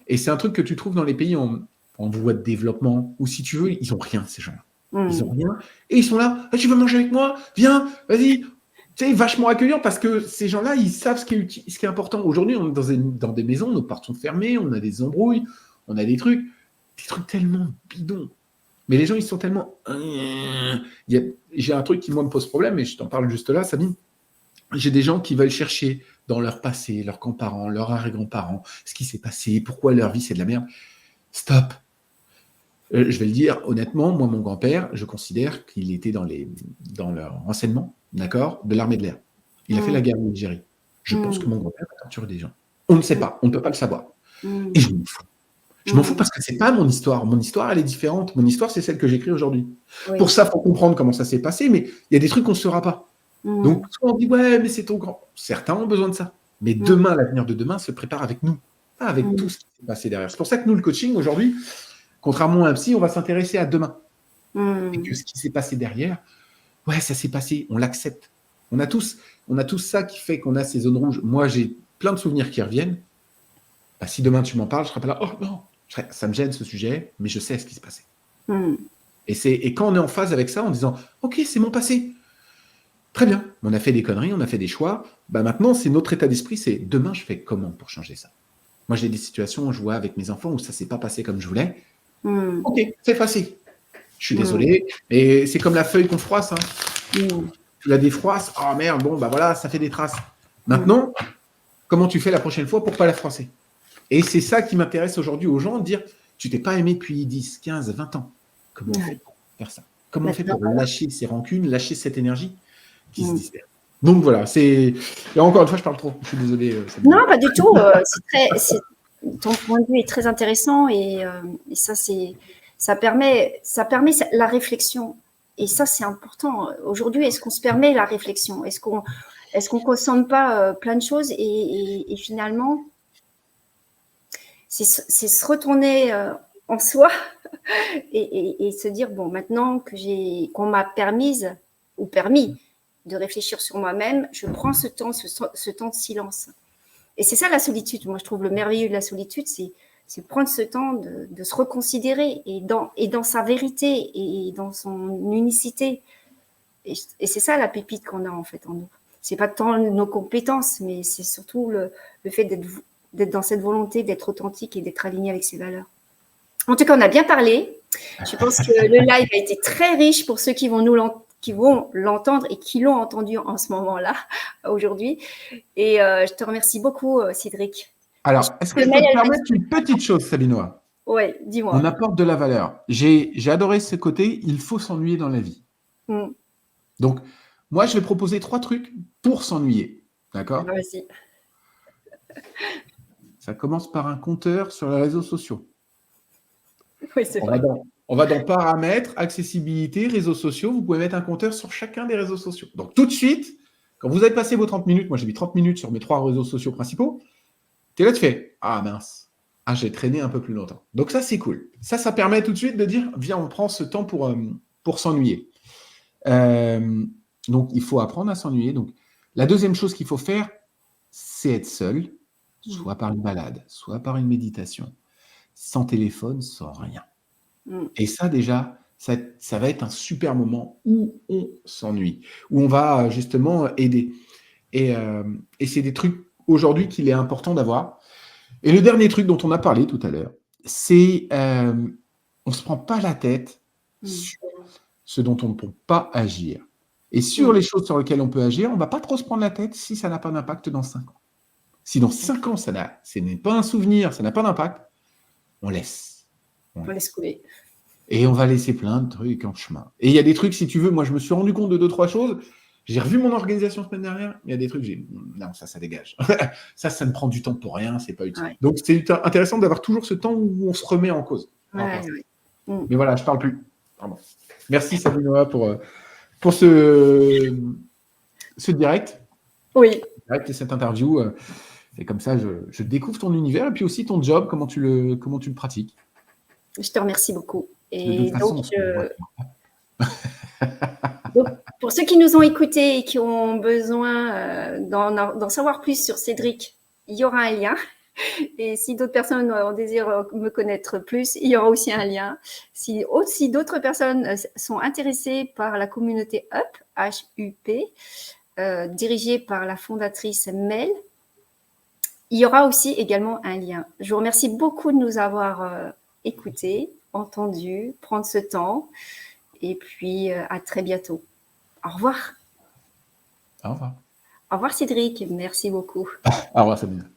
Et c'est un truc que tu trouves dans les pays en voie de développement, où si tu veux, ils n'ont rien, ces gens-là. Ils n'ont rien. Et ils sont là, tu veux manger avec moi ? Viens, vas-y. Tu sais, vachement accueillant, parce que ces gens-là, ils savent ce qui est important. Aujourd'hui, on est dans des maisons, nos portes sont fermées, on a des embrouilles, on a des trucs tellement bidons. Mais les gens, ils sont tellement... J'ai un truc qui, moi, me pose problème, et je t'en parle juste là, Sabine. J'ai des gens qui veulent chercher dans leur passé, leurs grands-parents, leurs arrière-grands-parents, ce qui s'est passé, pourquoi leur vie, c'est de la merde. Stop. Je vais le dire honnêtement, moi, mon grand-père, je considère qu'il était dans leur renseignement, d'accord, de l'armée de l'air. Il a fait la guerre en Algérie. Je pense que mon grand-père a torturé des gens. On ne sait pas, on ne peut pas le savoir. Et je m'en fous. Je m'en fous parce que c'est pas mon histoire. Mon histoire, elle est différente. Mon histoire, c'est celle que j'écris aujourd'hui. Pour ça, il faut comprendre comment ça s'est passé, mais il y a des trucs qu'on ne saura pas. Donc, soit on dit, ouais, mais c'est ton grand. Certains ont besoin de ça. Mais demain, l'avenir de demain se prépare avec nous, pas avec tout ce qui s'est passé derrière. C'est pour ça que nous, le coaching, aujourd'hui, contrairement à un psy, on va s'intéresser à demain. Et que ce qui s'est passé derrière, ouais, ça s'est passé, on l'accepte. On a tous ça qui fait qu'on a ces zones rouges. Moi, j'ai plein de souvenirs qui reviennent. Bah, si demain tu m'en parles, je serai pas là, oh non, ça me gêne ce sujet, mais je sais ce qui s'est passé. Et quand on est en phase avec ça, en disant, ok, c'est mon passé. Très bien, on a fait des conneries, on a fait des choix. Bah maintenant, c'est notre état d'esprit, c'est demain, je fais comment pour changer ça ? Moi, j'ai des situations où je vois avec mes enfants où ça ne s'est pas passé comme je voulais. Ok, c'est facile. Je suis désolé. Et c'est comme la feuille qu'on froisse. Tu la défroisses. Oh merde, bon, bah voilà, ça fait des traces. Maintenant, comment tu fais la prochaine fois pour ne pas la froisser ? Et c'est ça qui m'intéresse aujourd'hui aux gens, de dire, tu t'es pas aimé depuis 10, 15, 20 ans. Comment on fait pour faire ça ? Comment on fait pour lâcher ces rancunes, lâcher cette énergie qui se disperse ? Donc voilà, et encore une fois, je parle trop. Je suis désolé. Non, pas du tout. Ton point de vue est très intéressant et ça permet la réflexion. Et ça, c'est important. Aujourd'hui, est-ce qu'on se permet la réflexion ? Est-ce qu'on consomme pas plein de choses et finalement, c'est se retourner en soi et se dire, bon, maintenant qu'on m'a permis de réfléchir sur moi-même, je prends ce temps de silence. Et c'est ça la solitude. Moi, je trouve le merveilleux de la solitude, c'est prendre ce temps de se reconsidérer et dans sa vérité et dans son unicité. Et c'est ça la pépite qu'on a en fait en nous. C'est pas tant nos compétences, mais c'est surtout le fait d'être dans cette volonté d'être authentique et d'être aligné avec ses valeurs. En tout cas, on a bien parlé. Je pense que le live a été très riche pour ceux qui vont l'entendre et qui l'ont entendu en ce moment-là, aujourd'hui. Et je te remercie beaucoup, Cédric. Alors, est-ce que je peux te permettre une petite chose, Sabinois? Oui, dis-moi. On apporte de la valeur. J'ai adoré ce côté, il faut s'ennuyer dans la vie. Donc, moi, je vais proposer 3 trucs pour s'ennuyer. D'accord? Vas-y. Ça commence par un compteur sur les réseaux sociaux. Oui, c'est vrai. On va dans paramètres, accessibilité, réseaux sociaux. Vous pouvez mettre un compteur sur chacun des réseaux sociaux. Donc, tout de suite, quand vous avez passé vos 30 minutes, moi j'ai mis 30 minutes sur mes 3 réseaux sociaux principaux, tu es là, tu fais « Ah mince, j'ai traîné un peu plus longtemps. » Donc ça, c'est cool. Ça permet tout de suite de dire « Viens, on prend ce temps pour s'ennuyer. » Donc, il faut apprendre à s'ennuyer. Donc, la deuxième chose qu'il faut faire, c'est être seul, soit par une balade, soit par une méditation, sans téléphone, sans rien. Et ça, déjà, ça va être un super moment où on s'ennuie, où on va justement aider. Et c'est des trucs aujourd'hui qu'il est important d'avoir. Et le dernier truc dont on a parlé tout à l'heure, c'est on ne se prend pas la tête sur ce dont on ne peut pas agir. Et sur les choses sur lesquelles on peut agir, on ne va pas trop se prendre la tête si ça n'a pas d'impact dans 5 ans. Si dans 5 ans, ce n'est pas un souvenir, ça n'a pas d'impact, on laisse. On laisse couler. Et on va laisser plein de trucs en chemin. Et il y a des trucs, si tu veux, moi je me suis rendu compte de 2-3 choses. J'ai revu mon organisation la semaine dernière, il y a des trucs, non, ça dégage. ça ne prend du temps pour rien, c'est pas utile. Ouais. Donc c'est intéressant d'avoir toujours ce temps où on se remet en cause. Ouais. Mais voilà, je ne parle plus. Pardon. Merci Sabinois pour ce direct. Oui. Et cette interview. Et comme ça, je découvre ton univers et puis aussi ton job, comment tu le pratiques. Je te remercie beaucoup. Et donc, pour ceux qui nous ont écoutés et qui ont besoin d'en savoir plus sur Cédric, il y aura un lien. Et si d'autres personnes désirent me connaître plus, il y aura aussi un lien. Si d'autres personnes sont intéressées par la communauté UP, H-U-P, dirigée par la fondatrice Mel, il y aura aussi également un lien. Je vous remercie beaucoup de nous avoir écoutés, entendus, prendre ce temps. Et puis, à très bientôt. Au revoir. Au revoir. Au revoir, Cédric. Merci beaucoup. Au revoir, Sabine.